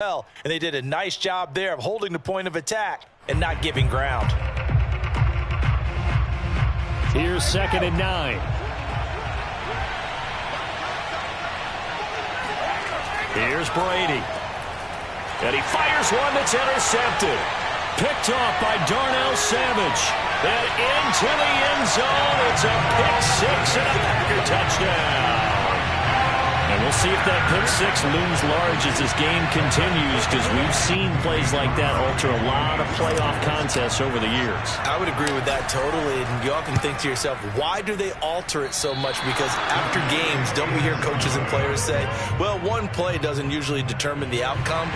well, and they did a nice job there of holding the point of attack and not giving ground. Here's 2nd and 9. Here's Brady. And he fires one that's intercepted. Picked off by Darnell Savage. And into the end zone. It's a pick six and a Packer touchdown. And we'll see if that pick six looms large as this game continues, because we've seen plays like that alter a lot of playoff contests over the years. I would agree with that totally. And you often think to yourself, why do they alter it so much? Because after games, don't we hear coaches and players say, well, one play doesn't usually determine the outcome?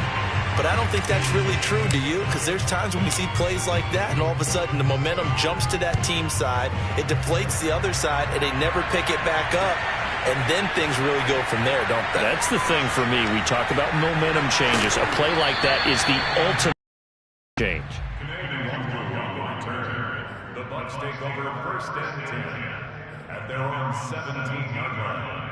But I don't think that's really true, do you? Because there's times when we see plays like that, and all of a sudden the momentum jumps to that team side, it deflates the other side, and they never pick it back up. And then things really go from there, don't they? That's the thing for me. We talk about momentum changes. A play like that is the ultimate change. The Bucs take over 1st and 10 at their own 17-yard line.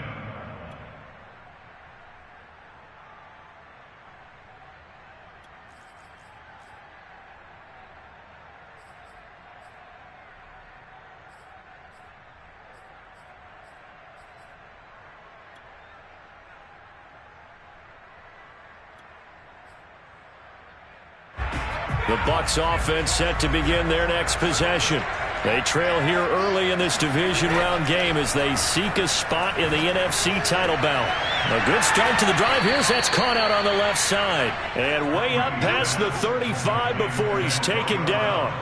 The Bucs offense set to begin their next possession. They trail here early in this division round game as they seek a spot in the NFC title bout. A good start to the drive here as that's caught out on the left side. And way up past the 35 before he's taken down.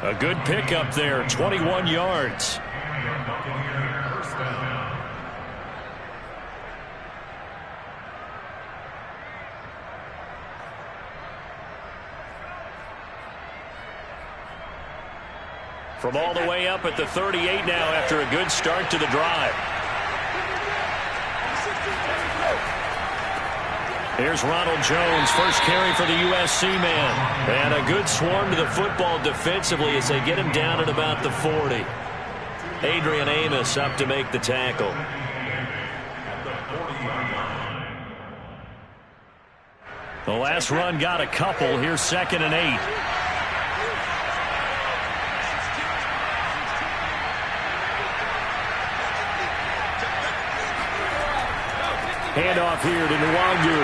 A good pickup there, 21 yards. From all the way up at the 38 now after a good start to the drive. Here's Ronald Jones, first carry for the USC man. And a good swarm to the football defensively as they get him down at about the 40. Adrian Amos up to make the tackle. The last run got a couple. Here's 2nd and 8. Handoff here to Nwangu.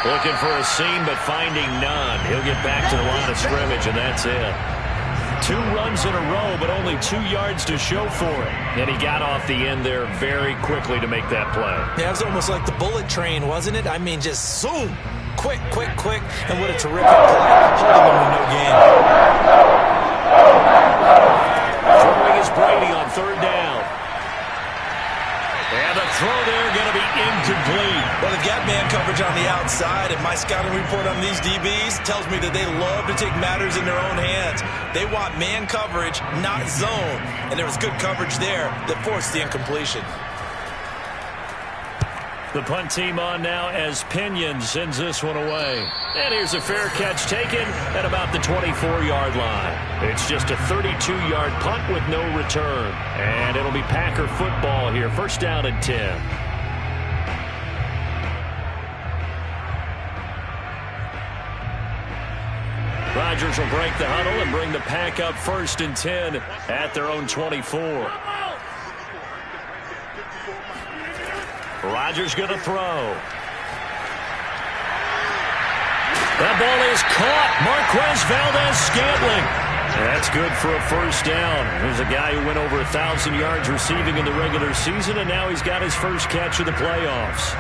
Looking for a seam, but finding none. He'll get back to the line of scrimmage, and that's it. 2 runs in a row, but only 2 yards to show for it. And he got off the end there very quickly to make that play. Yeah, it was almost like the bullet train, wasn't it? I mean, just zoom. Quick, quick, quick. And what a terrific play. Holding them to no gain. Throwing is Brady on 3rd down. And the throw there going to be incomplete. Well, they've got man coverage on the outside, and my scouting report on these DBs tells me that they love to take matters in their own hands. They want man coverage, not zone. And there was good coverage there that forced the incompletion. The punt team on now as Pinion sends this one away. And here's a fair catch taken at about the 24-yard line. It's just a 32-yard punt with no return. And it'll be Packer football here. 1st down and 10. Rodgers will break the huddle and bring the Pack up 1st and 10 at their own 24. Rodgers going to throw. That ball is caught. Marquez Valdes-Scantling. That's good for a 1st down. There's a guy who went over 1,000 yards receiving in the regular season, and now he's got his first catch of the playoffs.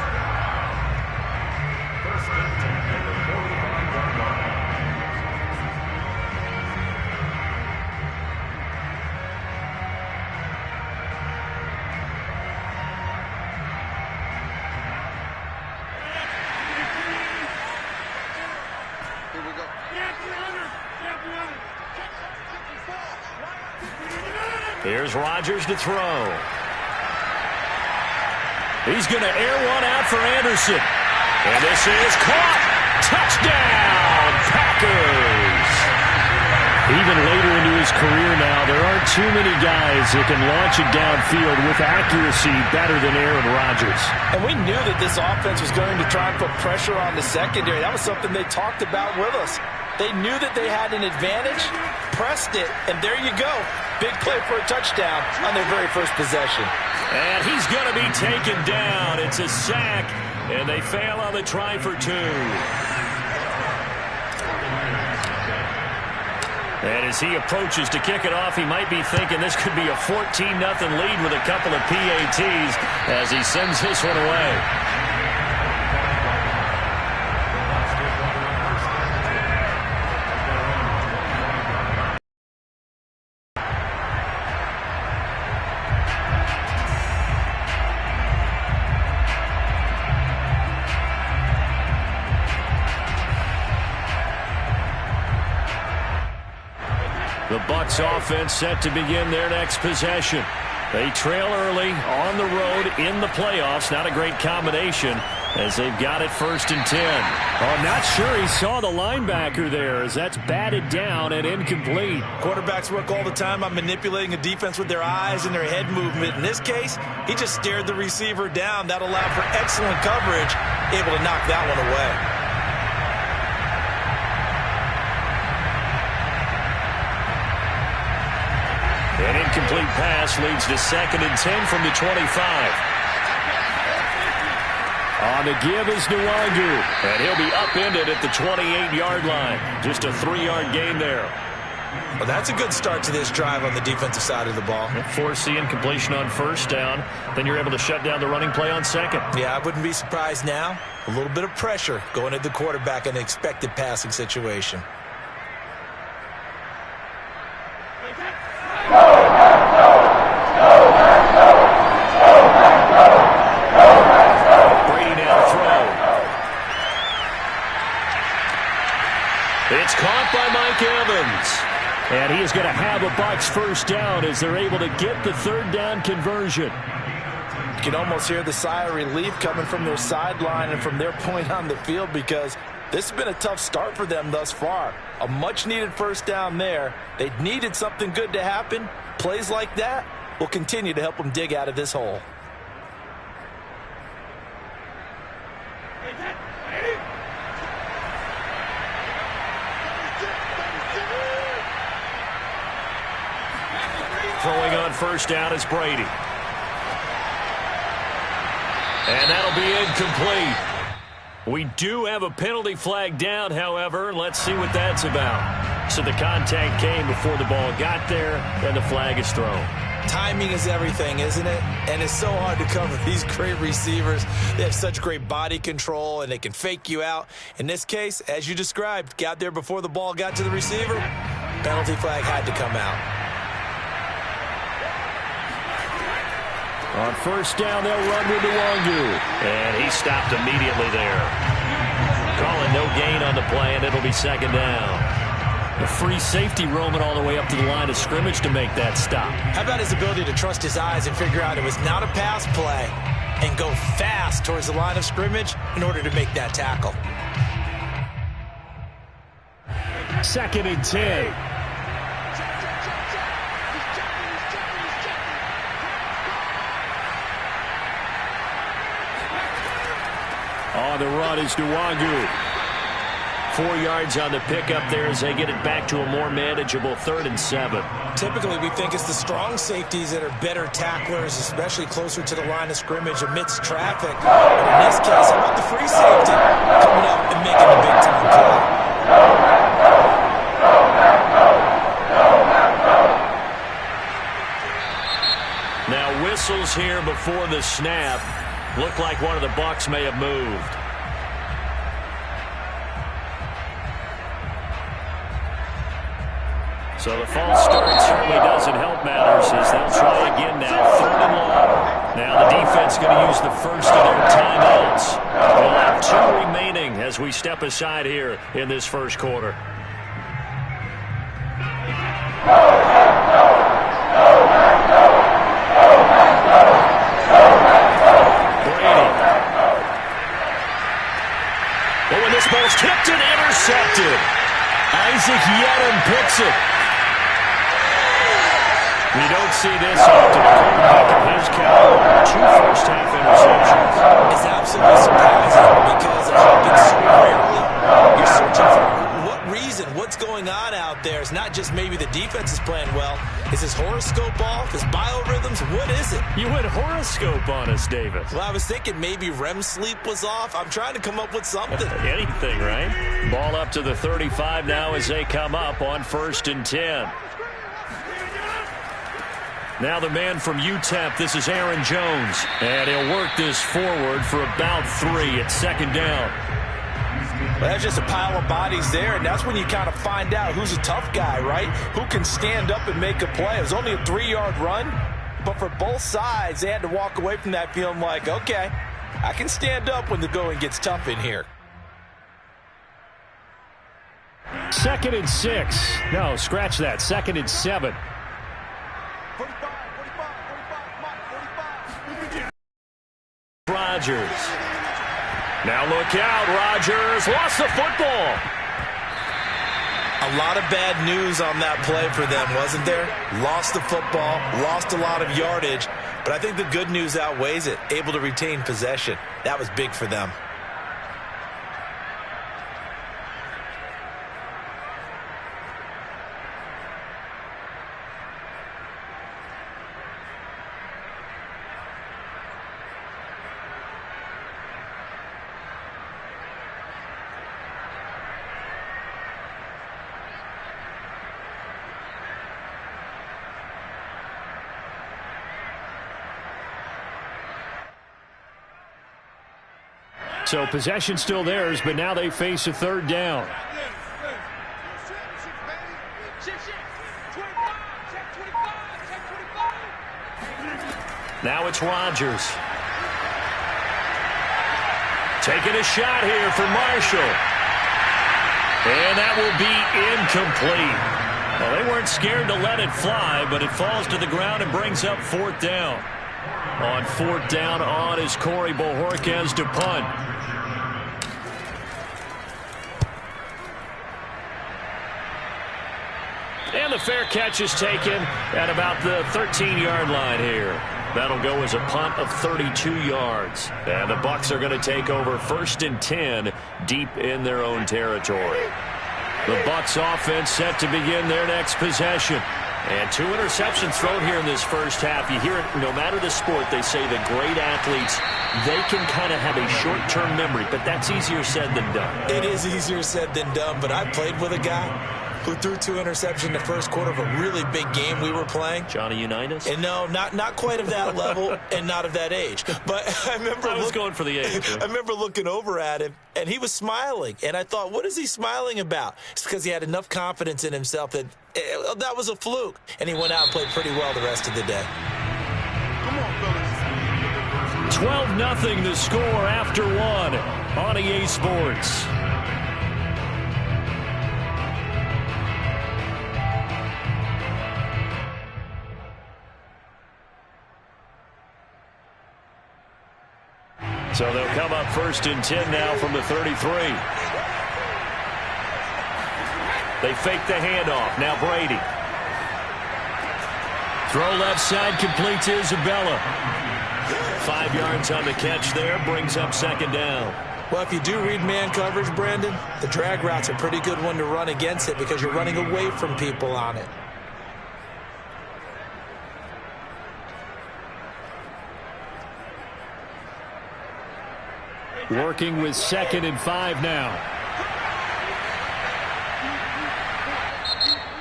Here's Rodgers to throw. He's going to air one out for Anderson. And this is caught. Touchdown, Packers. Even later into his career now, there aren't too many guys that can launch it downfield with accuracy better than Aaron Rodgers. And we knew that this offense was going to try and put pressure on the secondary. That was something they talked about with us. They knew that they had an advantage, pressed it, and there you go. Big play for a touchdown on their very first possession. And he's going to be taken down. It's a sack, and they fail on the try for two. And as he approaches to kick it off, he might be thinking this could be a 14-0 lead with a couple of PATs as he sends this one away. The Bucs offense set to begin their next possession. They trail early on the road in the playoffs. Not a great combination as they've got it 1st and 10. Oh, I'm not sure he saw the linebacker there as that's batted down and incomplete. Quarterbacks work all the time on manipulating a defense with their eyes and their head movement. In this case, he just stared the receiver down. That allowed for excellent coverage, able to knock that one away. An incomplete pass leads to 2nd and 10 from the 25. On the give is Nwangu, and he'll be upended at the 28-yard line. Just a 3-yard gain there. Well, that's a good start to this drive on the defensive side of the ball. Force the incompletion on 1st down. Then you're able to shut down the running play on 2nd. Yeah, I wouldn't be surprised now. A little bit of pressure going at the quarterback in an expected passing situation. It's caught by Mike Evans. And he is going to have a Bucs 1st down as they're able to get the 3rd down conversion. You can almost hear the sigh of relief coming from their sideline and from their point on the field because this has been a tough start for them thus far. A much-needed 1st down there. They needed something good to happen. Plays like that will continue to help them dig out of this hole. Throwing on 1st down is Brady. And that'll be incomplete. We do have a penalty flag down, however. Let's see what that's about. So the contact came before the ball got there, and the flag is thrown. Timing is everything, isn't it? And it's so hard to cover these great receivers. They have such great body control, and they can fake you out. In this case, as you described, got there before the ball got to the receiver. Penalty flag had to come out. On 1st down, they'll run with Nwangu. And he stopped immediately there. Calling no gain on the play, and it'll be 2nd down. A free safety roaming all the way up to the line of scrimmage to make that stop. How about his ability to trust his eyes and figure out it was not a pass play and go fast towards the line of scrimmage in order to make that tackle. 2nd and 10. On the run is Nwangu. 4 yards on the pickup there as they get it back to a more manageable 3rd and 7. Typically, we think it's the strong safeties that are better tacklers, especially closer to the line of scrimmage amidst traffic. But in this case, how about the free safety coming up and making a big-time play? Now whistles here before the snap. Looked like one of the Bucs may have moved. So the false start certainly doesn't help matters as they'll try again now. 3rd and long. Now the defense going to use the first of their timeouts. We'll have 2 remaining as we step aside here in this first quarter. This ball's tipped and intercepted. Isaac Yiadom picks it. You don't see this often. A quarterback of his caliber, 2 first-half interceptions. It's absolutely surprising because it happens so rarely. You're searching for what reason, what's going on out there. It's not just maybe the defense is playing well. Is his horoscope off? His biorhythms? What is it? You went horoscope on us, Davis. Well, I was thinking maybe REM sleep was off. I'm trying to come up with something. Anything, right? Ball up to the 35 now as they come up on 1st and 10. Now the man from UTEP, this is Aaron Jones. And he'll work this forward for about 3 at 2nd down. Well, that's just a pile of bodies there, and that's when you kind of find out who's a tough guy, right? Who can stand up and make a play. It was only a 3-yard run, but for both sides, they had to walk away from that feeling like, okay, I can stand up when the going gets tough in here. 2nd and 6. No, scratch that. 2nd and 7. Rodgers. Now look out, Rodgers lost the football. A lot of bad news on that play for them, wasn't there? Lost the football, lost a lot of yardage, but I think the good news outweighs it. Able to retain possession. That was big for them. So possession still theirs, but now they face a 3rd down. Now it's Rodgers. Taking a shot here for Marshall. And that will be incomplete. Well, they weren't scared to let it fly, but it falls to the ground and brings up 4th down. On 4th down on is Corey Bojorquez to punt. And the fair catch is taken at about the 13-yard line here. That'll go as a punt of 32 yards. And the Bucs are going to take over 1st and 10 deep in their own territory. The Bucs offense set to begin their next possession. And 2 interceptions thrown here in this first half. You hear it, no matter the sport, they say the great athletes, they can kind of have a short-term memory, but that's easier said than done. It is easier said than done, but I played with a guy who threw 2 interceptions in the first quarter of a really big game we were playing. Johnny Unitas? And no, not quite of that level and not of that age. But I remember going for the age. I remember looking over at him, and he was smiling. And I thought, what is he smiling about? It's because he had enough confidence in himself that that was a fluke. And he went out and played pretty well the rest of the day. Come on, fellas. 12-0 the score after 1 on EA Sports. So they'll come up 1st and 10 now from the 33. They fake the handoff. Now Brady. Throw left side, complete to Isabella. 5 yards on the catch there, brings up 2nd down. Well, if you do read man coverage, Brandon, the drag route's a pretty good one to run against it because you're running away from people on it. Working with 2nd and 5 now.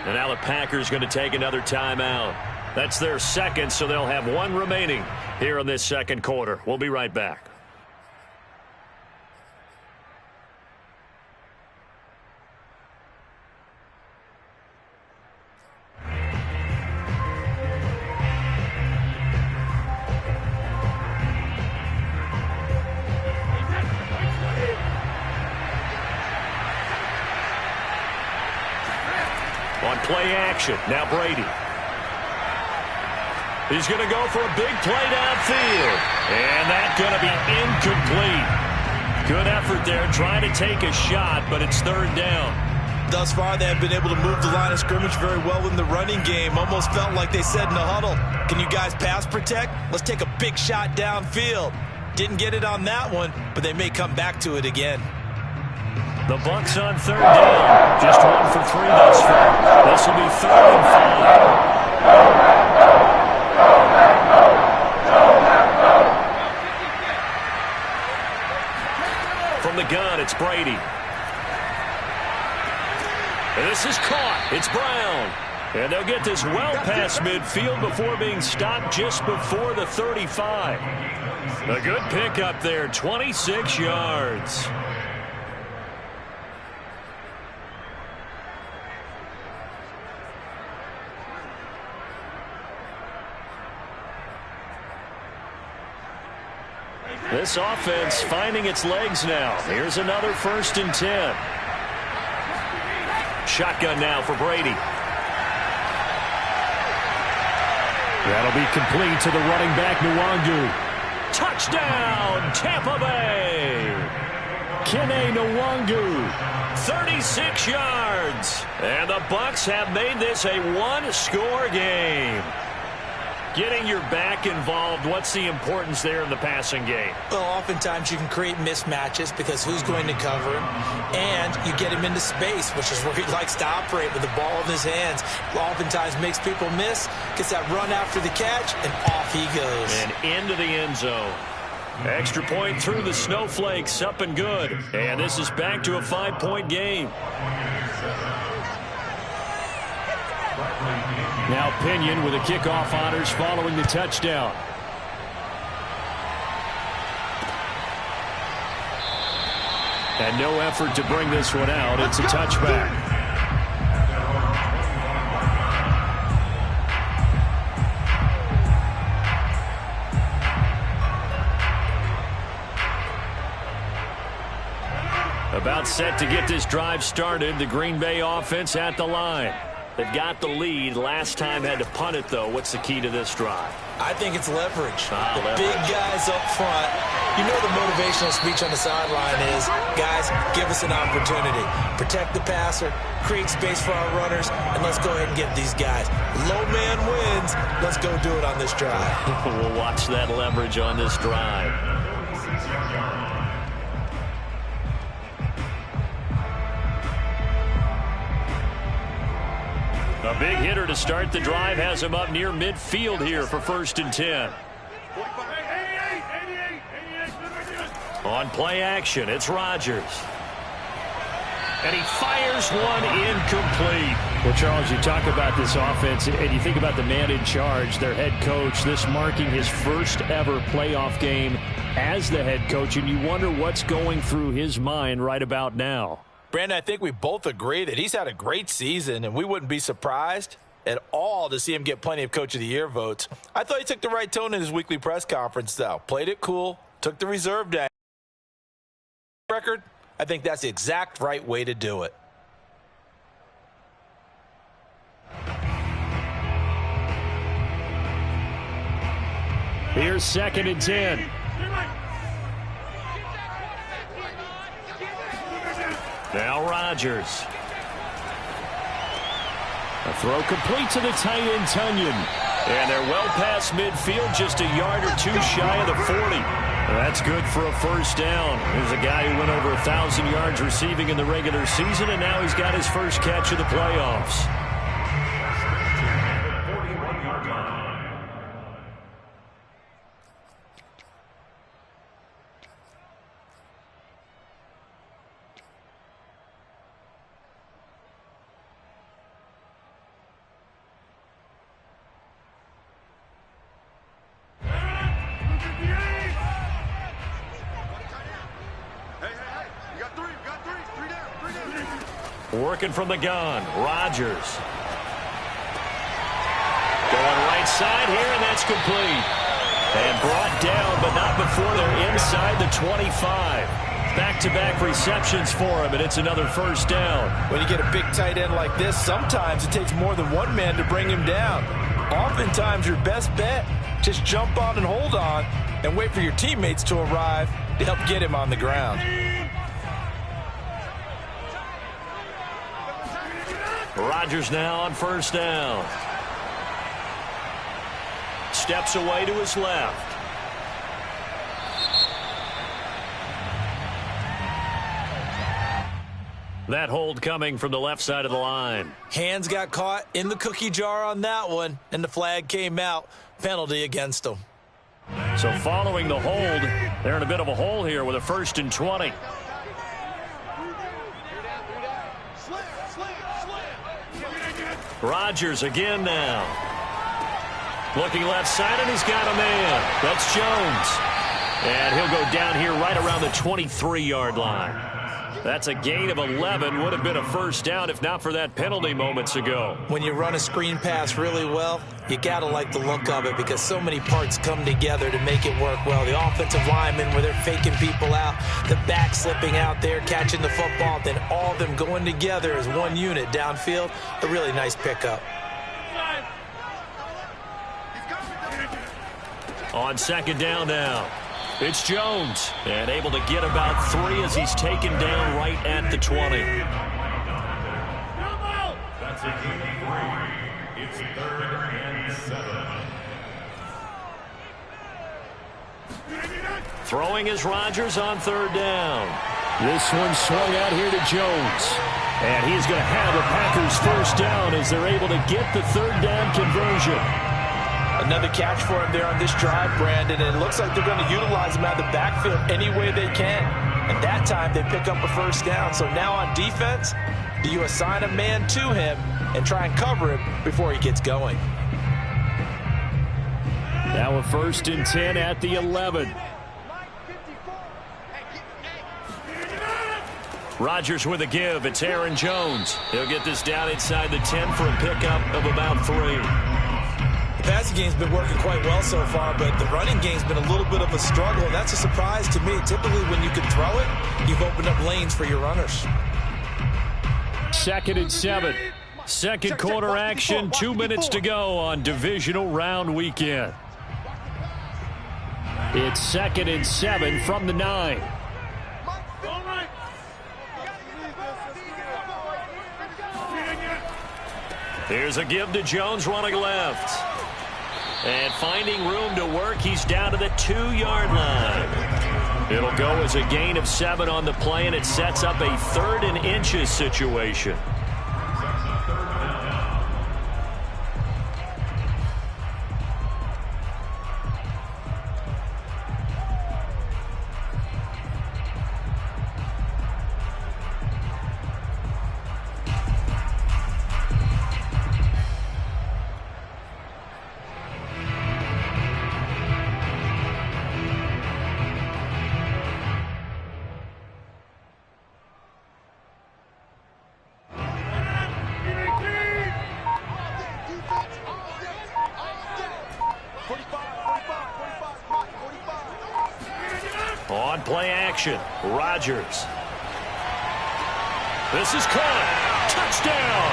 And now the Packers going to take another timeout. That's their 2nd, so they'll have 1 remaining here in this 2nd quarter. We'll be right back. On play action, now Brady. He's going to go for a big play downfield. And that's going to be incomplete. Good effort there trying to take a shot, but it's 3rd down. Thus far, they have been able to move the line of scrimmage very well in the running game. Almost felt like they said in the huddle, can you guys pass protect? Let's take a big shot downfield. Didn't get it on that one, but they may come back to it again. The Bucs on third down. Just 1 for 3 thus far. This will be 3rd and 5. From the gun, it's Brady. This is caught. It's Brown. And they'll get this well past midfield before being stopped just before the 35. A good pickup there, 26 yards. This offense finding its legs now. Here's another 1st and 10. Shotgun now for Brady. That'll be complete to the running back, Nwangu. Touchdown, Tampa Bay. Kene Nwangu, 36 yards. And the Bucs have made this a one-score game. Getting your back involved, what's the importance there in the passing game? Well, oftentimes you can create mismatches because who's going to cover him, and you get him into space, which is where he likes to operate with the ball in his hands. Oftentimes makes people miss, gets that run after the catch, and off he goes. And into the end zone. Extra point through the snowflakes, up and good. And this is back to a 5-point game. Now Pinion with the kickoff honors following the touchdown. And no effort to bring this one out. It's a touchback. About set to get this drive started. The Green Bay offense at the line. They've got the lead. Last time had to punt it, though. What's the key to this drive? I think it's leverage. Leverage. Big guys up front. You know the motivational speech on the sideline is, guys, give us an opportunity. Protect the passer, create space for our runners, and let's go ahead and get these guys. Low man wins. Let's go do it on this drive. We'll watch that leverage on this drive. A big hitter to start the drive has him up near midfield here for 1st and 10. On play action, it's Rodgers. And he fires one incomplete. Well, Charles, you talk about this offense, and you think about the man in charge, their head coach, this marking his first ever playoff game as the head coach, and you wonder what's going through his mind right about now. Brandon, I think we both agree that he's had a great season, and we wouldn't be surprised at all to see him get plenty of Coach of the Year votes. I thought he took the right tone in his weekly press conference, though. Played it cool, took the reserve down. Record, I think that's the exact right way to do it. Here's 2nd and 10. Now Rodgers. A throw complete to the tight end, Tunyon. And they're well past midfield, just a yard or two shy of the 40. That's good for a 1st down. Here's a guy who went over 1,000 yards receiving in the regular season, and now he's got his first catch of the playoffs. Working from the gun, Rodgers. Going right side here, and that's complete. And brought down, but not before they're inside the 25. Back-to-back receptions for him, and it's another 1st down. When you get a big tight end like this, sometimes it takes more than one man to bring him down. Oftentimes, your best bet, just jump on and hold on and wait for your teammates to arrive to help get him on the ground. Rodgers now on first down. Steps away to his left. That hold coming from the left side of the line. Hands got caught in the cookie jar on that one, and the flag came out. Penalty against them. So following the hold, they're in a bit of a hole here with a 1st and 20. Rodgers again now. Looking left side, and he's got a man. That's Jones. And he'll go down here right around the 23-yard line. That's a gain of 11. Would have been a first down if not for that penalty moments ago. When you run a screen pass really well, you got to like the look of it because so many parts come together to make it work well. The offensive linemen where they're faking people out, the back slipping out there, catching the football, then all of them going together as one unit downfield. A really nice pickup. On second down now. It's Jones, and able to get about 3 as he's taken down right at the 20. That's a gain of 3. It's 3rd and 7. Throwing is Rodgers on third down. This one swung out here to Jones. And he's going to have the Packers first down as they're able to get the third down conversion. Another catch for him there on this drive, Brandon, and it looks like they're going to utilize him out of the backfield any way they can. And that time they pick up a first down. So now on defense, do you assign a man to him and try and cover him before he gets going? Now a 1st and 10 at the 11. Rodgers with a give. It's Aaron Jones. He'll get this down inside the 10 for a pickup of about 3. The passing game's been working quite well so far, but the running game's been a little bit of a struggle, and that's a surprise to me. Typically, when you can throw it, you've opened up lanes for your runners. 2nd and 7. Second quarter action, 2 minutes to go on divisional round weekend. It's 2nd and 7 from the 9. Here's a give to Jones running left. And finding room to work, he's down to the 2-yard line. It'll go as a gain of 7 on the play, and it sets up a 3rd and inches situation. On play action, Rodgers. This is caught. Touchdown!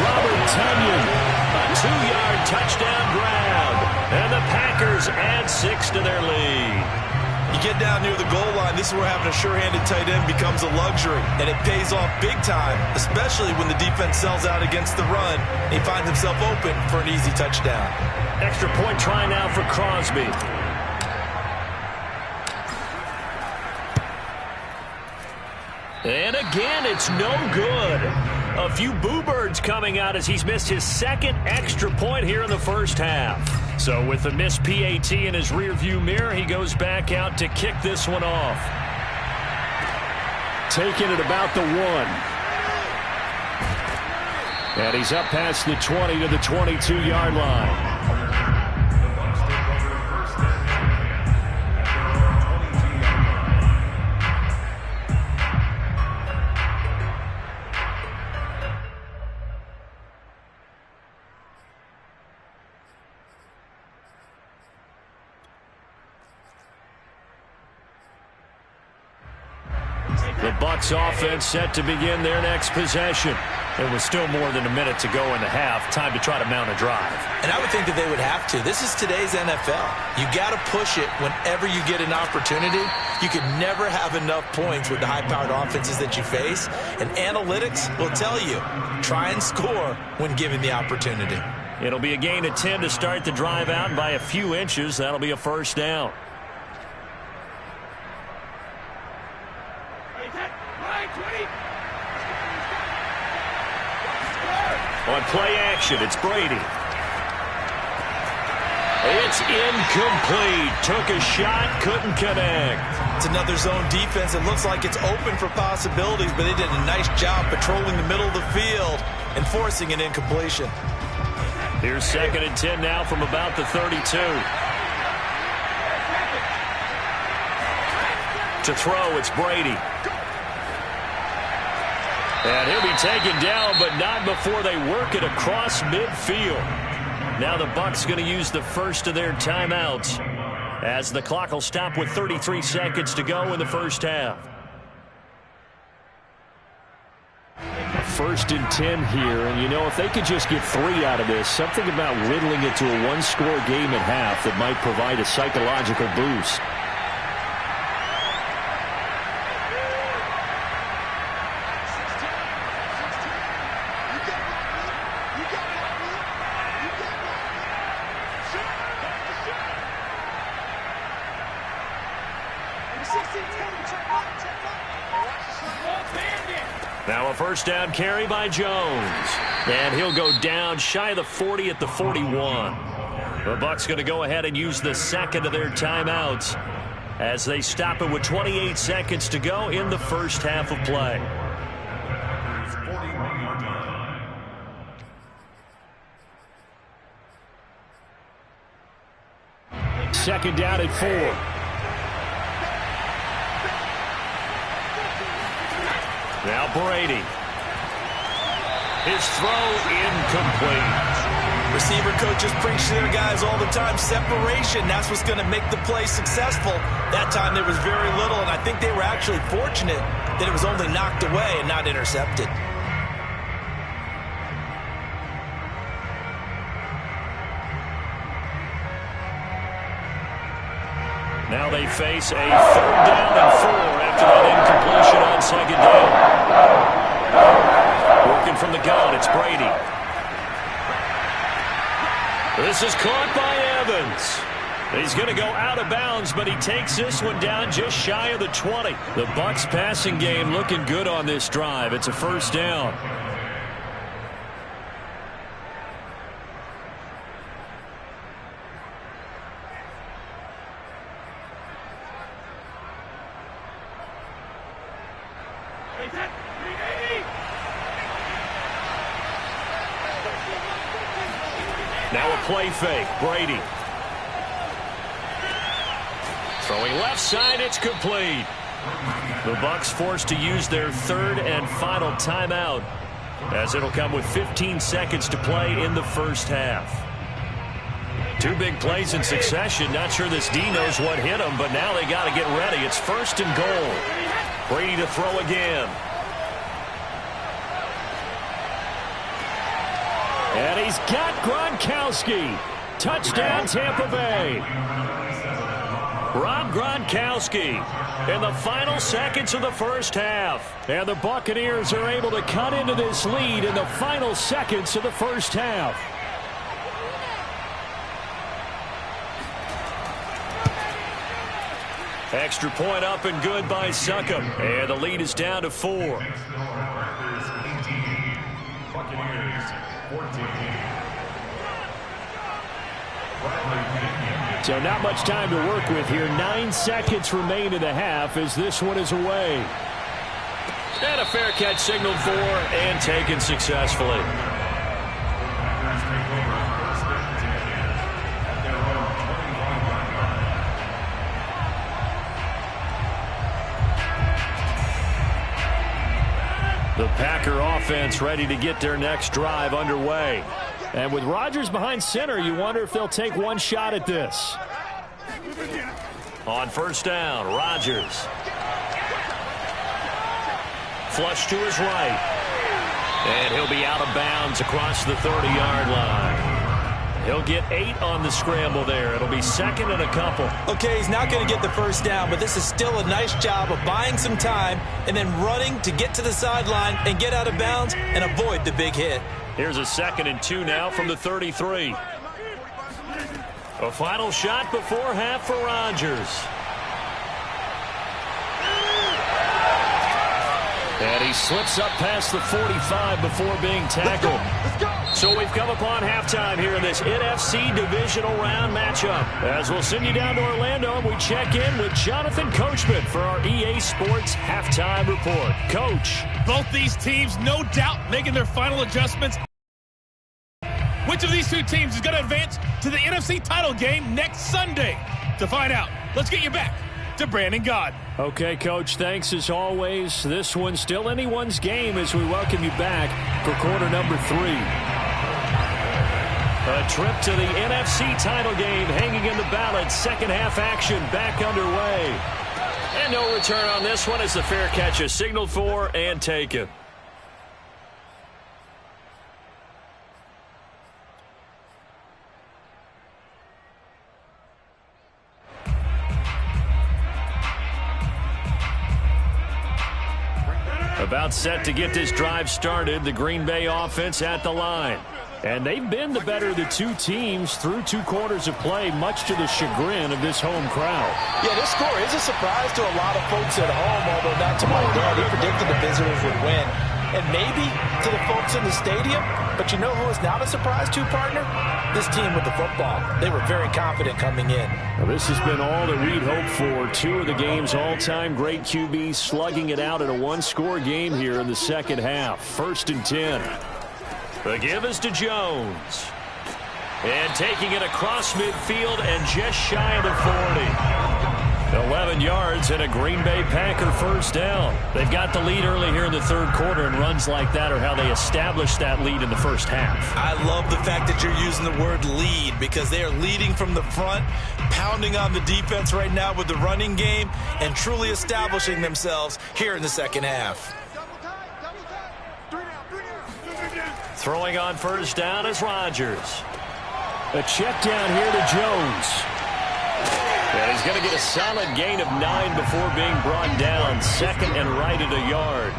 Robert Tonyan. A 2-yard touchdown grab. And the Packers add 6 to their lead. You get down near the goal line, this is where having a sure-handed tight end becomes a luxury. And it pays off big time, especially when the defense sells out against the run. He finds himself open for an easy touchdown. Extra point try now for Crosby. And again, it's no good. A few boo birds coming out as he's missed his 2nd extra point here in the first half. So with the missed PAT in his rearview mirror, he goes back out to kick this one off. Taking it about the 1. And he's up past the 20 to the 22-yard line. Bucs offense set to begin their next possession. There was still more than a minute to go in the half. Time to try to mount a drive. And I would think that they would have to. This is today's NFL. You got to push it whenever you get an opportunity. You can never have enough points with the high-powered offenses that you face. And analytics will tell you, try and score when given the opportunity. It'll be a gain of 10 to start the drive out, and by a few inches, that'll be a first down. On play action, it's Brady. It's incomplete. Took a shot, couldn't connect. It's another zone defense. It looks like it's open for possibilities, but they did a nice job patrolling the middle of the field and forcing an incompletion. Here's 2nd and 10 now from about the 32. To throw, it's Brady. And he'll be taken down, but not before they work it across midfield. Now the Bucs going to use the first of their timeouts, as the clock will stop with 33 seconds to go in the first half. 1st and 10 here, and you know, if they could just get 3 out of this, something about whittling it to a one-score game at half that might provide a psychological boost. Now a first down carry by Jones. And he'll go down shy of the 40 at the 41. The Bucs going to go ahead and use the second of their timeouts as they stop it with 28 seconds to go in the first half of play. Second down at 4. Now Brady. His throw incomplete. Receiver coaches preach to their guys all the time. Separation, that's what's going to make the play successful. That time there was very little, and I think they were actually fortunate that it was only knocked away and not intercepted. Now they face a 3rd down and 4 after that incompletion on 2nd down. Working from the gun, it's Brady. This is caught by Evans. He's going to go out of bounds, but he takes this one down just shy of the 20. The Bucs passing game looking good on this drive. It's a first down. Now a play fake. Brady. Throwing left side, it's complete. The Bucs forced to use their 3rd and final timeout, as it'll come with 15 seconds to play in the first half. 2 big plays in succession. Not sure this D knows what hit him, but now they got to get ready. It's 1st and goal. Brady to throw again. And he's got Gronkowski. Touchdown, Tampa Bay. Rob Gronkowski in the final seconds of the first half. And the Buccaneers are able to cut into this lead in the final seconds of the first half. Extra point up and good by Succop. And the lead is down to 4. So not much time to work with here. 9 seconds remain in the half as this one is away. And a fair catch signaled for and taken successfully. The Packer offense ready to get their next drive underway. And with Rodgers behind center, you wonder if they'll take one shot at this. On first down, Rodgers. flush to his right. And he'll be out of bounds across the 30-yard line. He'll get 8 on the scramble there. It'll be second and a couple. Okay, he's not going to get the first down, but this is still a nice job of buying some time and then running to get to the sideline and get out of bounds and avoid the big hit. Here's a 2nd and 2 now from the 33. A final shot before half for Rodgers. And he slips up past the 45 before being tackled. So we've come upon halftime here in this NFC Divisional Round matchup. As we'll send you down to Orlando, and we check in with Jonathan Coachman for our EA Sports Halftime Report. Coach. Both these teams, no doubt, making their final adjustments. Which of these two teams is going to advance to the NFC title game next Sunday? To find out, let's get you back to Brandon Gaudin. Okay, Coach, thanks as always. This one's still anyone's game as we welcome you back for quarter number 3. A trip to the NFC title game hanging in the balance. Second half action back underway. And no return on this one as the fair catch is signaled for and taken. About set to get this drive started, the Green Bay offense at the line. And they've been the better of the two teams through 2 quarters of play, much to the chagrin of this home crowd. Yeah, this score is a surprise to a lot of folks at home, although not to my dad. He predicted the visitors would win. And maybe to the folks in the stadium. But you know who is not a surprise to, partner? This team with the football. They were very confident coming in. Well, this has been all that we'd hoped for. 2 of the game's all-time great QBs slugging it out in a 1-score game here in the second half. 1st and 10. The give is to Jones. And taking it across midfield and just shy of the 40. 11 yards and a Green Bay Packer first down. They've got the lead early here in the 3rd quarter, and runs like that are how they established that lead in the first half. I love the fact that you're using the word lead because they are leading from the front, pounding on the defense right now with the running game, and truly establishing themselves here in the second half. Throwing on first down is Rodgers. A check down here to Jones. And he's going to get a solid gain of 9 before being brought down. 2nd and right at a yard.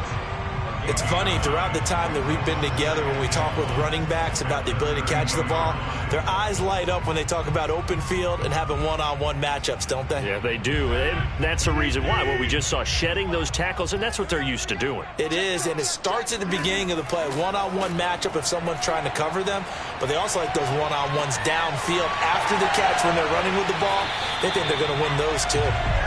It's funny, throughout the time that we've been together, when we talk with running backs about the ability to catch the ball, their eyes light up when they talk about open field and having one-on-one matchups, don't they? Yeah, they do. And that's the reason why. What we just saw, shedding those tackles, and that's what they're used to doing. It is, and it starts at the beginning of the play. One-on-one matchup if someone's trying to cover them, but they also like those one-on-ones downfield after the catch when they're running with the ball. They think they're going to win those too.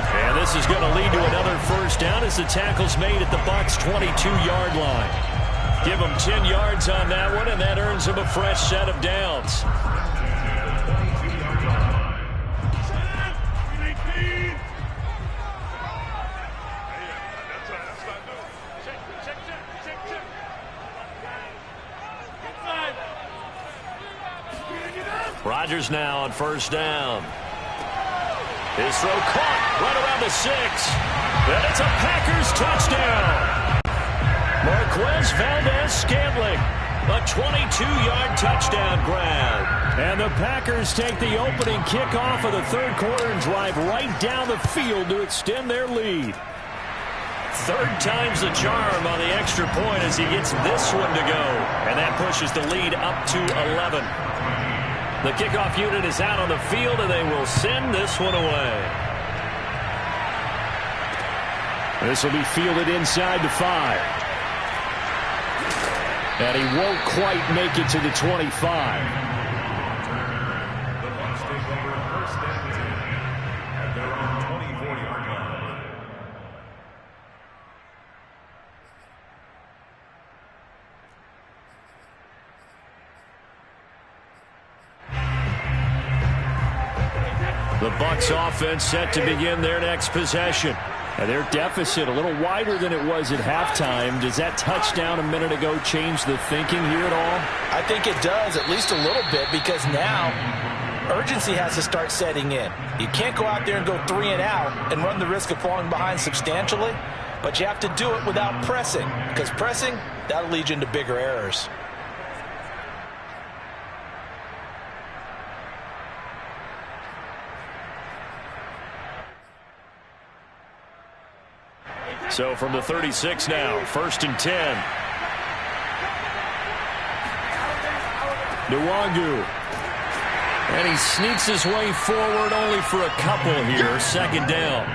And this is going to lead to another first down as the tackle's made at the Bucs' 22-yard line. Give them 10 yards on that one, and that earns them a fresh set of downs. Rodgers now on first down. His throw caught right around the 6. And it's a Packers touchdown. Marquez Valdez-Scantling, a 22-yard touchdown grab. And the Packers take the opening kickoff of the 3rd quarter and drive right down the field to extend their lead. 3rd time's the charm on the extra point as he gets this one to go. And that pushes the lead up to 11. The kickoff unit is out on the field, and they will send this one away. This will be fielded inside the 5. And he won't quite make it to the 25. The Bucs take over 1st and 10 at their own 24-yard line. The Bucs offense set to begin their next possession. And their deficit a little wider than it was at halftime. Does that touchdown a minute ago change the thinking here at all? I think it does, at least a little bit, because now urgency has to start setting in. You can't go out there and go 3 and out and run the risk of falling behind substantially. but you have to do it without pressing, because pressing, that'll lead you into bigger errors. So from the 36 now, 1st and 10. Nwangu. And he sneaks his way forward only for a couple here. 2nd down.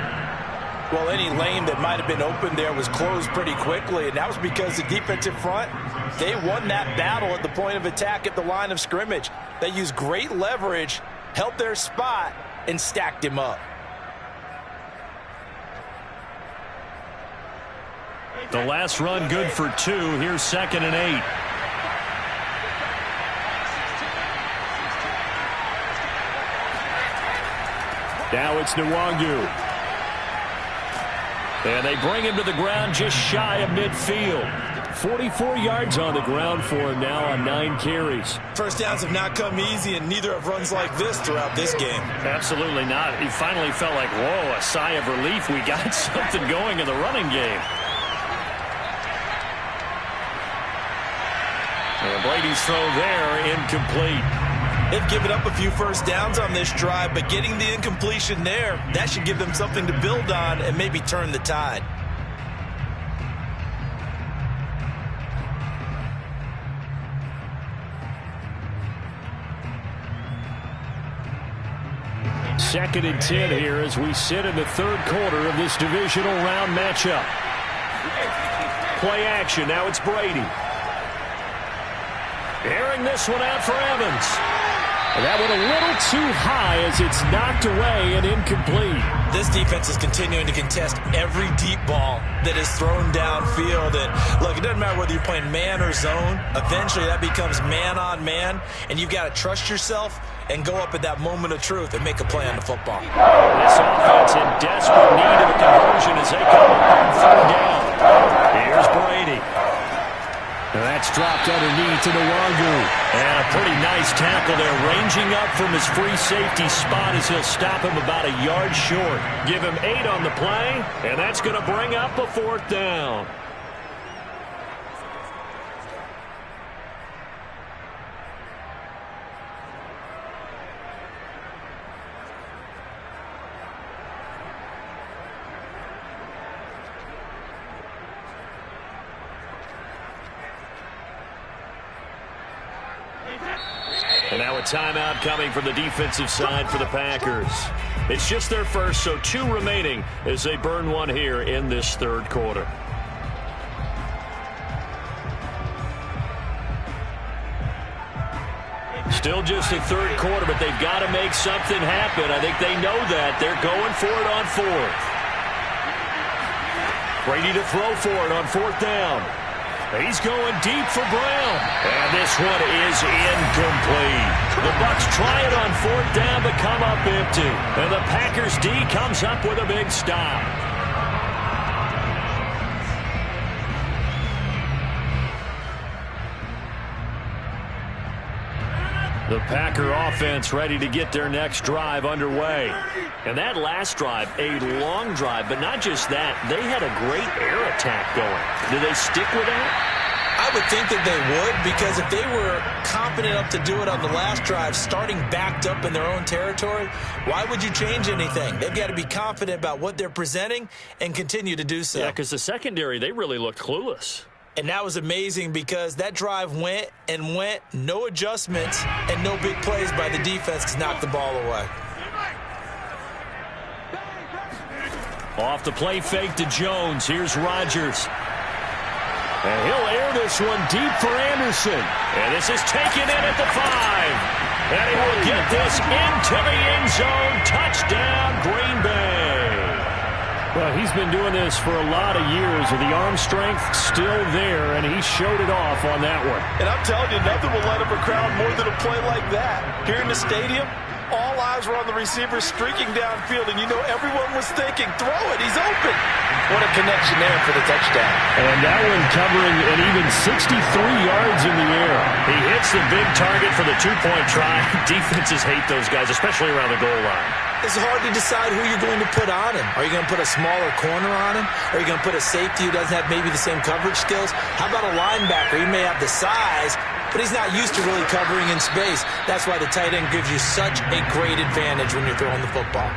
Well, any lane that might have been open there was closed pretty quickly, and that was because the defensive front, they won that battle at the point of attack at the line of scrimmage. They used great leverage, held their spot, and stacked him up. The last run good for 2. Here's 2nd and 8. Now it's Nwangu. And they bring him to the ground just shy of midfield. 44 yards on the ground for him now on 9 carries. First downs have not come easy, and neither have runs like this throughout this game. Absolutely not. He finally felt like, whoa, a sigh of relief. We got something going in the running game. And Brady's throw there, incomplete. They've given up a few first downs on this drive, but getting the incompletion there, that should give them something to build on and maybe turn the tide. Second and 10 here as we sit in the 3rd quarter of this divisional round matchup. Play action. Now it's Brady. Airing this one out for Evans. That one a little too high as it's knocked away and incomplete. This defense is continuing to contest every deep ball that is thrown downfield. And look, it doesn't matter whether you're playing man or zone. Eventually that becomes man on man, and you've got to trust yourself and go up at that moment of truth and make a play on the football. This offense in desperate need of a conversion as they come up on 3rd down. Here's Brady. And that's dropped underneath to Nwangu. And a pretty nice tackle there, ranging up from his free safety spot as he'll stop him about a yard short. Give him 8 on the play, and that's going to bring up a 4th down. And now a timeout coming from the defensive side for the Packers. It's just their first, so 2 remaining as they burn one here in this 3rd quarter. Still just the 3rd quarter, but they've got to make something happen. I think they know that. They're going for it on 4th. Brady to throw for it on 4th down. He's going deep for Brown. And this one is incomplete. The Bucs try it on 4th down but come up empty. And the Packers D comes up with a big stop. The Packer offense ready to get their next drive underway. And that last drive, a long drive, but not just that. They had a great air attack going. Do they stick with that? I would think that they would, because if they were confident enough to do it on the last drive, starting backed up in their own territory, why would you change anything? They've got to be confident about what they're presenting and continue to do so. Yeah, because the secondary, they really looked clueless. And that was amazing because that drive went and went, no adjustments, and no big plays by the defense to knock the ball away. Off the play fake to Jones. Here's Rodgers. And he'll air this one deep for Anderson. And this is taken in at the 5. And he will get this into the end zone. Touchdown, Green Bay. Well, he's been doing this for a lot of years with the arm strength still there, and he showed it off on that one. And I'm telling you, nothing will light up a crowd more than a play like that. Here in the stadium, All eyes were on the receiver streaking downfield, and you know everyone was thinking, throw it, he's open. What a connection there for the touchdown. And that one covering an even 63 yards in the air. He hits the big target for the two-point try. Defenses hate those guys, especially around the goal line. It's hard to decide who you're going to put on him. Are you going to put a smaller corner on him? Are you going to put a safety who doesn't have maybe the same coverage skills? How about a linebacker? He may have the size, but he's not used to really covering in space. That's why the tight end gives you such a great advantage when you're throwing the football.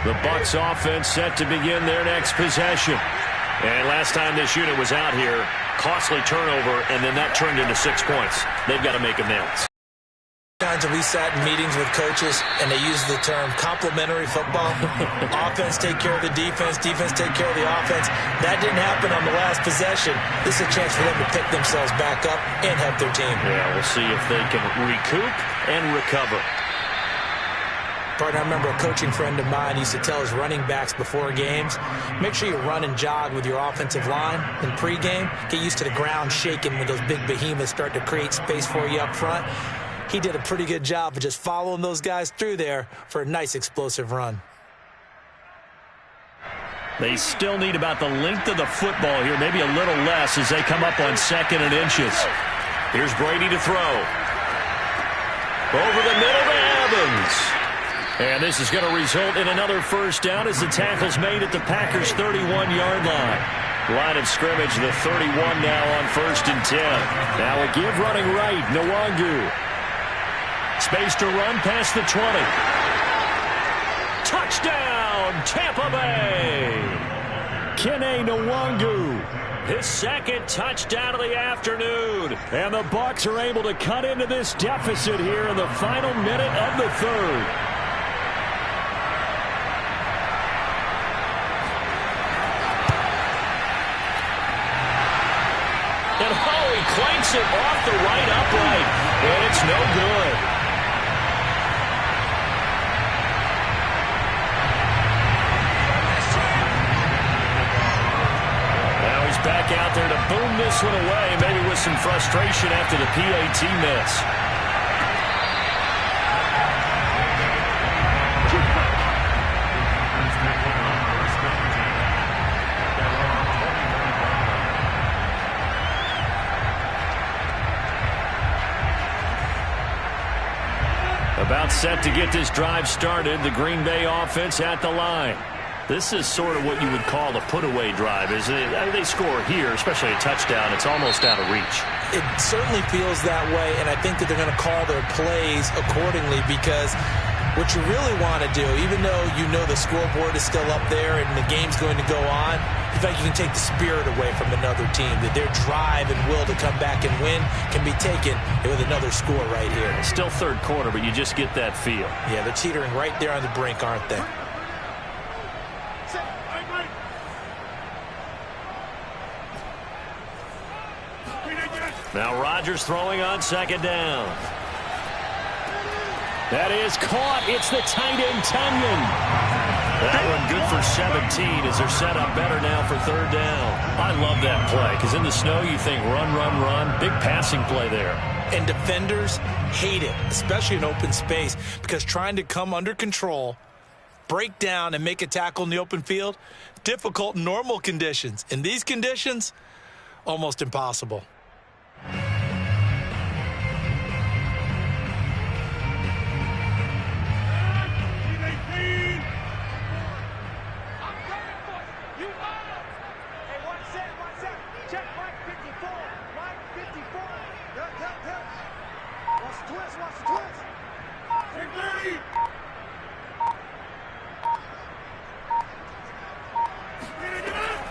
The Bucs offense set to begin their next possession. And last time this unit was out here, costly turnover, and then that turned into 6 points. They've got to make amends. Times we sat in meetings with coaches and they use the term complementary football. Offense take care of the defense, defense take care of the offense. That didn't happen on the last possession. This is a chance for them to pick themselves back up and help their team. Yeah, we'll see if they can recoup and recover. Partner, I remember a coaching friend of mine used to tell his running backs before games, make sure you run and jog with your offensive line in pregame. Get used to the ground shaking when those big behemoths start to create space for you up front. He did a pretty good job of just following those guys through there for a nice explosive run. They still need about the length of the football here, maybe a little less as they come up on 2nd and inches. Here's Brady to throw. Over the middle to Evans. And this is going to result in another first down as the tackle's made at the Packers' 31-yard line. Line of scrimmage, the 31 now on 1st and 10. Now a give running right, Nwangu. Space to run past the 20. Touchdown, Tampa Bay. Kene Nwangu. His 2nd touchdown of the afternoon. And the Bucs are able to cut into this deficit here in the final minute of the 3rd. And Howie clanks it off the right upright. And it's no good. Now he's back out there to boom this one away, maybe with some frustration after the PAT miss. About set to get this drive started, the Green Bay offense at the line. This is sort of what you would call a put-away drive, isn't it? I mean, they score here, especially a touchdown. It's almost out of reach. It certainly feels that way, and I think that they're going to call their plays accordingly because what you really want to do, even though you know the scoreboard is still up there and the game's going to go on, in fact, you can take the spirit away from another team, that their drive and will to come back and win can be taken with another score right here. It's still 3rd quarter, but you just get that feel. Yeah, they're teetering right there on the brink, aren't they? Now Rodgers throwing on 2nd down. That is caught. It's the tight end, Tunyon. That one good for 17 as they're set up better now for 3rd down. I love that play because in the snow you think run, run, run. Big passing play there. And defenders hate it, especially in open space, because trying to come under control, break down, and make a tackle in the open field, difficult in normal conditions. In these conditions, almost impossible.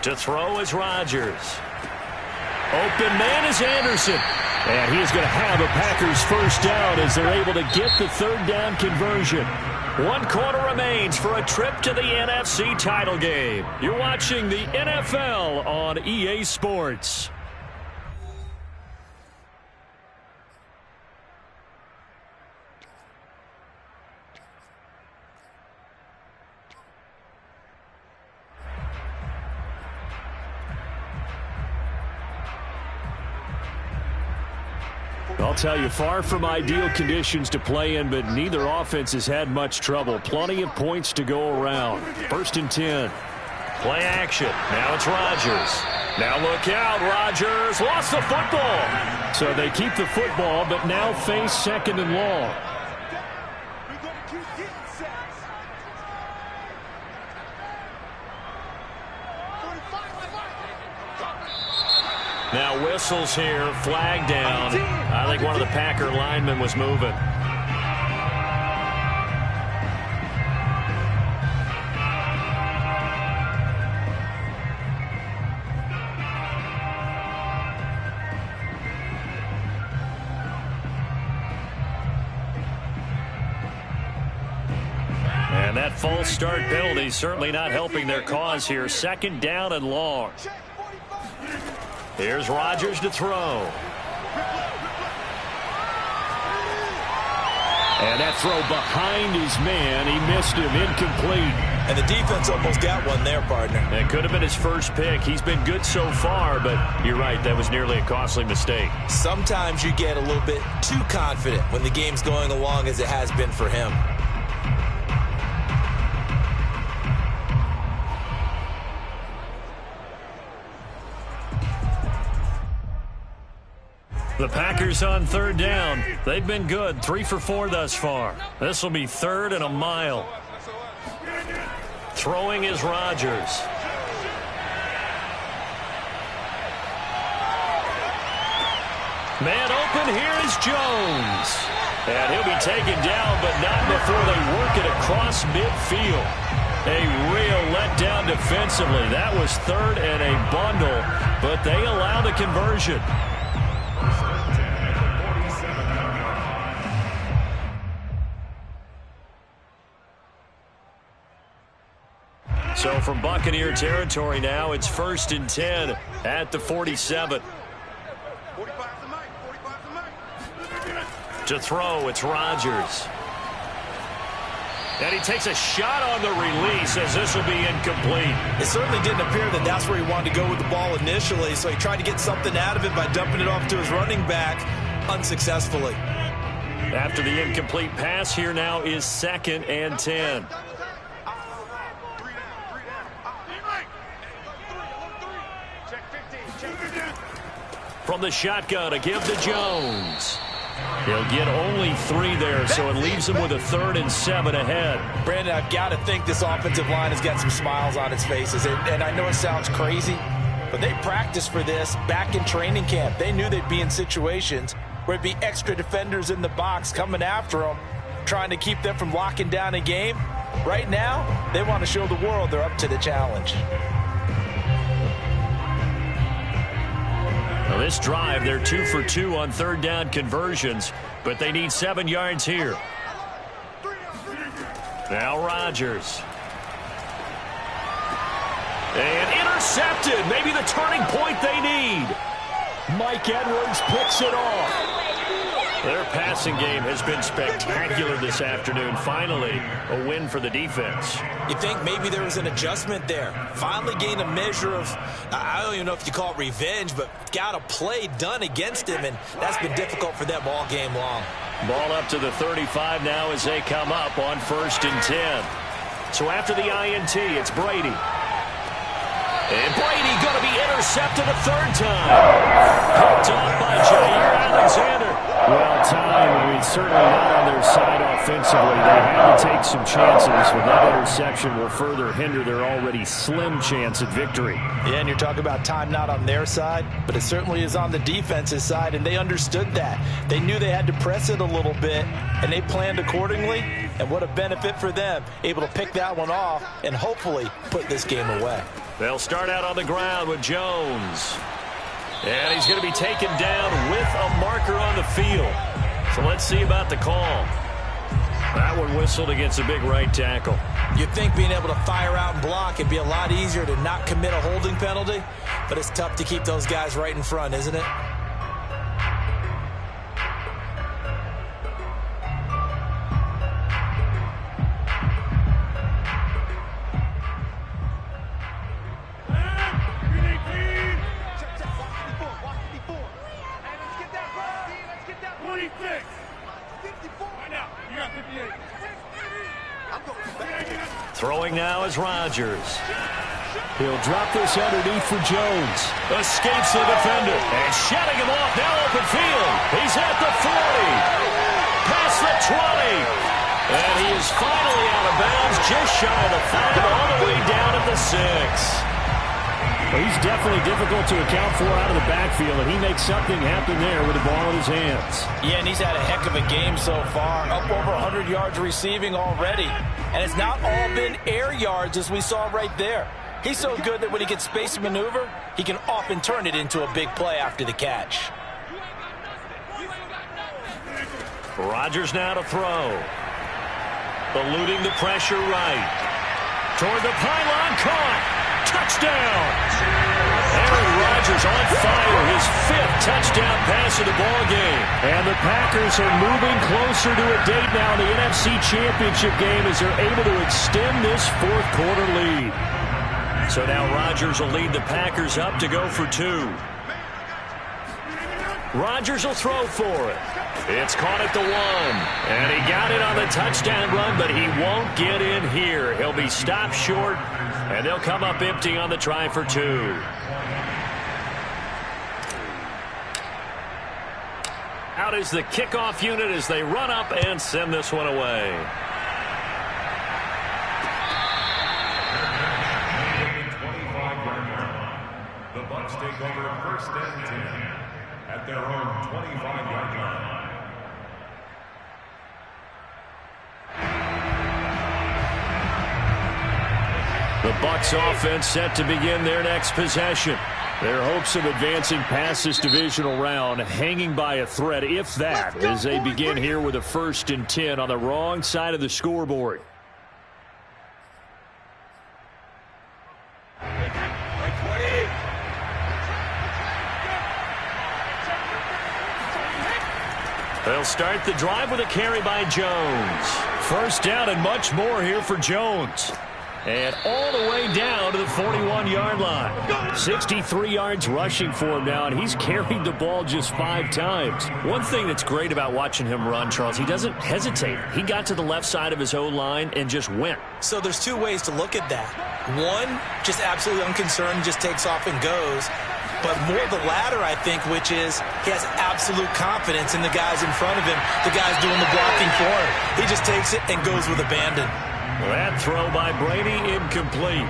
To throw is Rodgers. Open man is Anderson. And he is going to have a Packers first down as they're able to get the 3rd down conversion. 1 quarter remains for a trip to the NFC title game. You're watching the NFL on EA Sports. I'll tell you, far from ideal conditions to play in, but neither offense has had much trouble. Plenty of points to go around. 1st and 10. Play action. Now it's Rodgers. Now look out. Rodgers lost the football. So they keep the football, but now face 2nd and long. Now whistles here, flag down. I think one of the Packer linemen was moving. And that false start penalty certainly not helping their cause here. 2nd down and long. Here's Rodgers to throw. And that throw behind his man. He missed him, incomplete. And the defense almost got one there, partner. It could have been his first pick. He's been good so far, but you're right, that was nearly a costly mistake. Sometimes you get a little bit too confident when the game's going along as it has been for him. The Packers on 3rd down. They've been good, 3 for 4 thus far. This will be 3rd and a mile. Throwing is Rodgers. Man open, here is Jones. And he'll be taken down, but not before they work it across midfield. A real letdown defensively. That was 3rd and a bundle, but they allowed a conversion. So from Buccaneer territory now, it's 1st and 10 at the 47. To throw, it's Rodgers. And he takes a shot on the release as this will be incomplete. It certainly didn't appear that that's where he wanted to go with the ball initially, so he tried to get something out of it by dumping it off to his running back unsuccessfully. After the incomplete pass, here now is 2nd and 10. From the shotgun, a give to Jones. He'll get only 3 there, so it leaves him with a 3rd and 7 ahead. Brandon, I've got to think this offensive line has got some smiles on its faces. And I know it sounds crazy, but they practiced for this back in training camp. They knew they'd be in situations where it'd be extra defenders in the box coming after them, trying to keep them from locking down a game. Right now, they want to show the world they're up to the challenge. Well, this drive, they're 2 for 2 on 3rd down conversions, but they need 7 yards here. Now Rodgers. And intercepted. Maybe the turning point they need. Mike Edwards picks it off. Their passing game has been spectacular this afternoon. Finally, a win for the defense. You think maybe there was an adjustment there. Finally gained a measure of, I don't even know if you call it revenge, but got a play done against him, and that's been difficult for them all game long. Ball up to the 35 now as they come up on 1st and 10. So after the INT, it's Brady. And Brady going to be intercepted a 3rd time. Picked off by Jair Alexander. Well timed. Certainly not on their side offensively. They had to take some chances, but that interception will further hinder their already slim chance at victory. Yeah, and you're talking about time not on their side, but it certainly is on the defense's side, and they understood that. They knew they had to press it a little bit, and they planned accordingly, and what a benefit for them, able to pick that one off and hopefully put this game away. They'll start out on the ground with Jones. And he's going to be taken down with a marker on the field. So let's see about the call. That one whistled against a big right tackle. You'd think being able to fire out and block would be a lot easier to not commit a holding penalty, but it's tough to keep those guys right in front, isn't it? Throwing now is Rodgers. He'll drop this underneath for Jones. Escapes the defender. And shutting him off. Now open field. He's at the 40. Past the 20. And he is finally out of bounds. Just shy of the 5. All the way down at the 6. Well, he's definitely difficult to account for out of the backfield, and he makes something happen there with the ball in his hands. Yeah, and he's had a heck of a game so far. Up over 100 yards receiving already. And it's not all been air yards as we saw right there. He's so good that when he gets space to maneuver, he can often turn it into a big play after the catch. Rodgers now to throw. Eluding the pressure right. Toward the pylon, caught. Touchdown! Aaron Rodgers on fire, his 5th touchdown pass of the ball game. And the Packers are moving closer to a date now in the NFC Championship game as they're able to extend this 4th quarter lead. So now Rodgers will lead the Packers up to go for 2. Rodgers will throw for it. It's caught at the 1. And he got it on the touchdown run, but he won't get in here. He'll be stopped short, and they'll come up empty on the try for 2. Out is the kickoff unit as they run up and send this one away. The Bucs take over 1st and 10 at their own 25-yard line. The Bucs offense set to begin their next possession. Their hopes of advancing past this divisional round hanging by a thread, if that, as they begin here with a 1st and 10 on the wrong side of the scoreboard. They'll start the drive with a carry by Jones. 1st down and much more here for Jones. And all the way down to the 41-yard line. 63 yards rushing for him now, and he's carried the ball just 5 times. One thing that's great about watching him run, Charles, he doesn't hesitate. He got to the left side of his O-line and just went. So there's 2 ways to look at that. One, just absolutely unconcerned, just takes off and goes. But more the latter, I think, which is he has absolute confidence in the guys in front of him, the guys doing the blocking for him. He just takes it and goes with abandon. That throw by Brady, incomplete.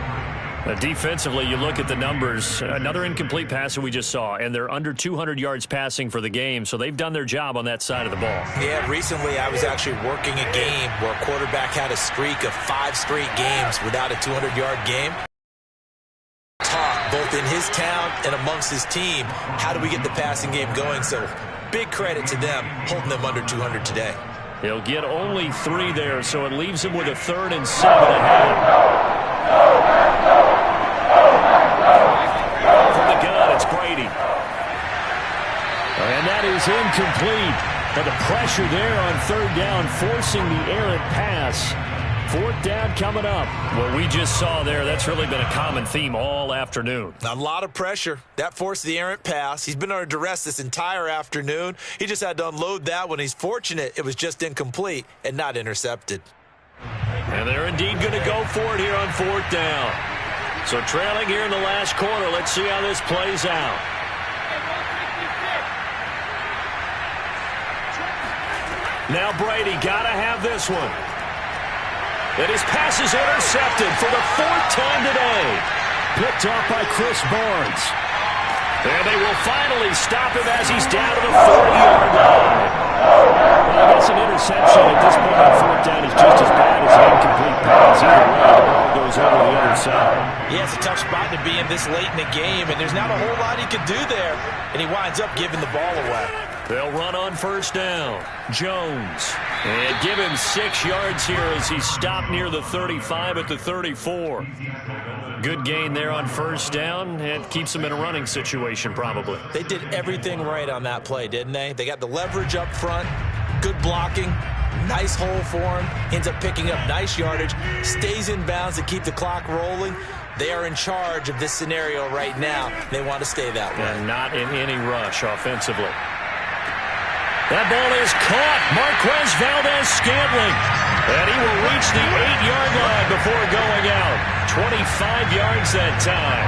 Defensively, you look at the numbers. Another incomplete pass that we just saw, and they're under 200 yards passing for the game, so they've done their job on that side of the ball. Yeah, recently I was actually working a game where a quarterback had a streak of 5 straight games without a 200-yard game. Talk both in his town and amongst his team. How do we get the passing game going? So big credit to them holding them under 200 today. He'll get only 3 there, so it leaves him with a 3rd and 7 ahead. From the gun, it's Brady. And that is incomplete. But the pressure there on 3rd down, forcing the errant pass. 4th down coming up. What we just saw there, that's really been a common theme all afternoon. A lot of pressure. That forced the errant pass. He's been under duress this entire afternoon. He just had to unload that one. He's fortunate it was just incomplete and not intercepted. And they're indeed going to go for it here on 4th down. So trailing here in the last quarter. Let's see how this plays out. Now Brady got to have this one. And his pass is intercepted for the 4th time today. Picked off by Chris Barnes. And they will finally stop him as he's down to the 40-yard line. Well, I guess an interception at this point on 4th down is just as bad as an incomplete pass. Either way, the ball goes over the other side. Yeah, it's a tough spot to be in this late in the game, and there's not a whole lot he could do there. And he winds up giving the ball away. They'll run on 1st down. Jones. And give him 6 yards here as he stopped near the 35 at the 34. Good gain there on 1st down. It keeps them in a running situation probably. They did everything right on that play, didn't they? They got the leverage up front, good blocking, nice hole for him, ends up picking up nice yardage, stays in bounds to keep the clock rolling. They are in charge of this scenario right now. They want to stay that way. And not in any rush offensively. That ball is caught. Marquez Valdez-Scantling. And he will reach the 8-yard line before going out. 25 yards that time.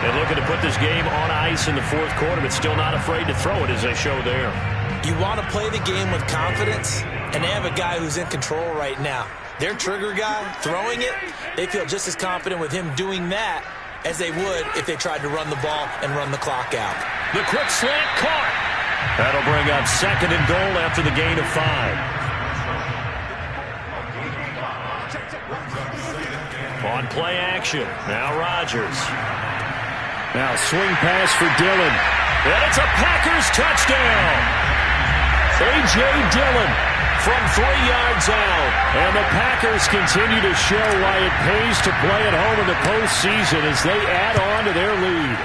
And looking to put this game on ice in the fourth quarter, but still not afraid to throw it as they show there. You want to play the game with confidence, and they have a guy who's in control right now. Their trigger guy throwing it, they feel just as confident with him doing that as they would if they tried to run the ball and run the clock out. The quick slant caught. That'll bring up 2nd and goal after the gain of 5. On play action. Now Rodgers. Now swing pass for Dillon. And it's a Packers touchdown. A.J. Dillon from 3 yards out. And the Packers continue to show why it pays to play at home in the postseason as they add on to their lead.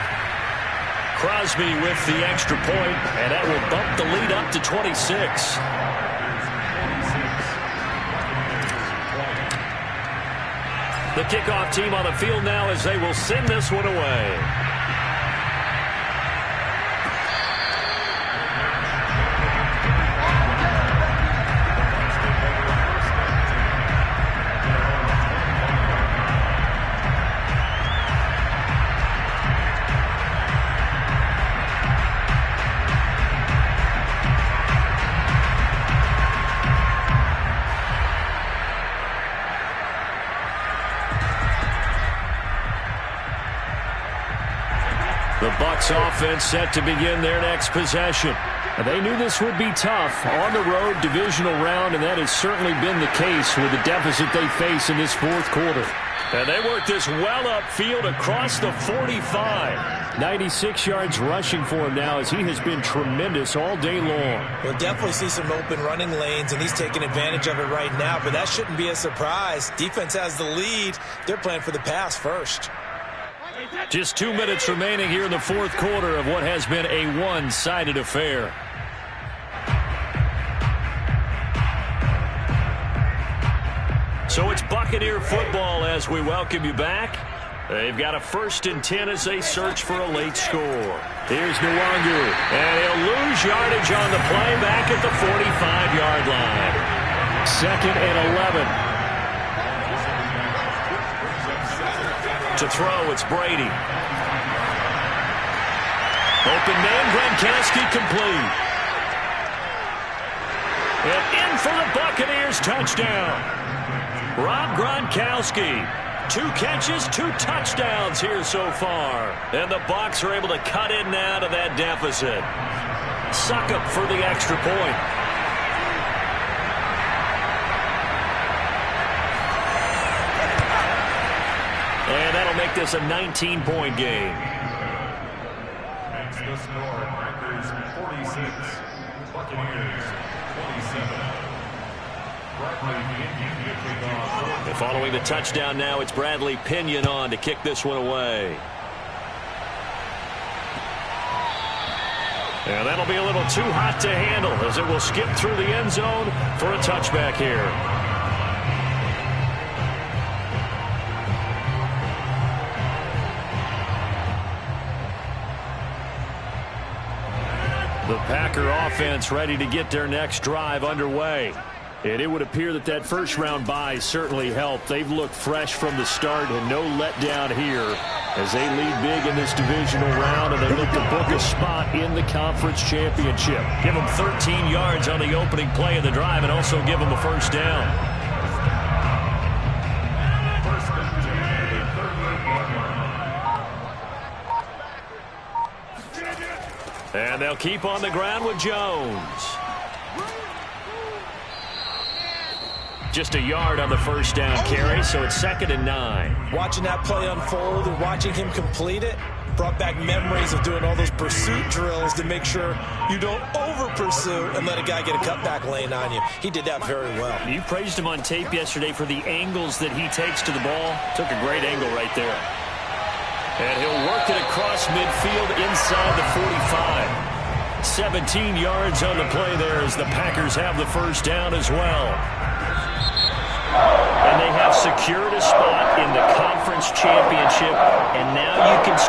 Crosby with the extra point, and that will bump the lead up to 26. The kickoff team on the field now as they will send this one away. The Bucs offense set to begin their next possession. And they knew this would be tough on the road divisional round, and that has certainly been the case with the deficit they face in this fourth quarter. And they work this well upfield across the 45. 96 yards rushing for him now as he has been tremendous all day long. We'll definitely see some open running lanes, and he's taking advantage of it right now, but that shouldn't be a surprise. Defense has the lead. They're playing for the pass first. Just 2 minutes remaining here in the fourth quarter of what has been a one-sided affair. So it's Buccaneer football as we welcome you back. They've got a 1st and 10 as they search for a late score. Here's Nwangu, and he'll lose yardage on the play back at the 45-yard line. 2nd and 11. To throw, it's Brady. Open man, Gronkowski complete. And in for the Buccaneers touchdown. Rob Gronkowski. 2 catches, 2 touchdowns here so far. And the Bucs are able to cut in now to that deficit. Succop for the extra point. And that'll make this a 19-point game. Makes the score Packers 46, Buccaneers 27. And following the touchdown now, it's Bradley Pinion on to kick this one away. And that'll be a little too hot to handle as it will skip through the end zone for a touchback here. The Packer offense ready to get their next drive underway. And it would appear that that first-round bye certainly helped. They've looked fresh from the start and no letdown here as they lead big in this divisional round and they look to book a spot in the conference championship. Give them 13 yards on the opening play of the drive and also give them a first down. And they'll keep on the ground with Jones. Just a yard on the first down carry, so it's 2nd and 9. Watching that play unfold and watching him complete it brought back memories of doing all those pursuit drills to make sure you don't over-pursue and let a guy get a cutback lane on you. He did that very well. You praised him on tape yesterday for the angles that he takes to the ball. Took a great angle right there. And he'll work it across midfield inside the 45. 17 yards on the play there as the Packers have the first down as well. And they have secured a spot in the conference championship, and now you can start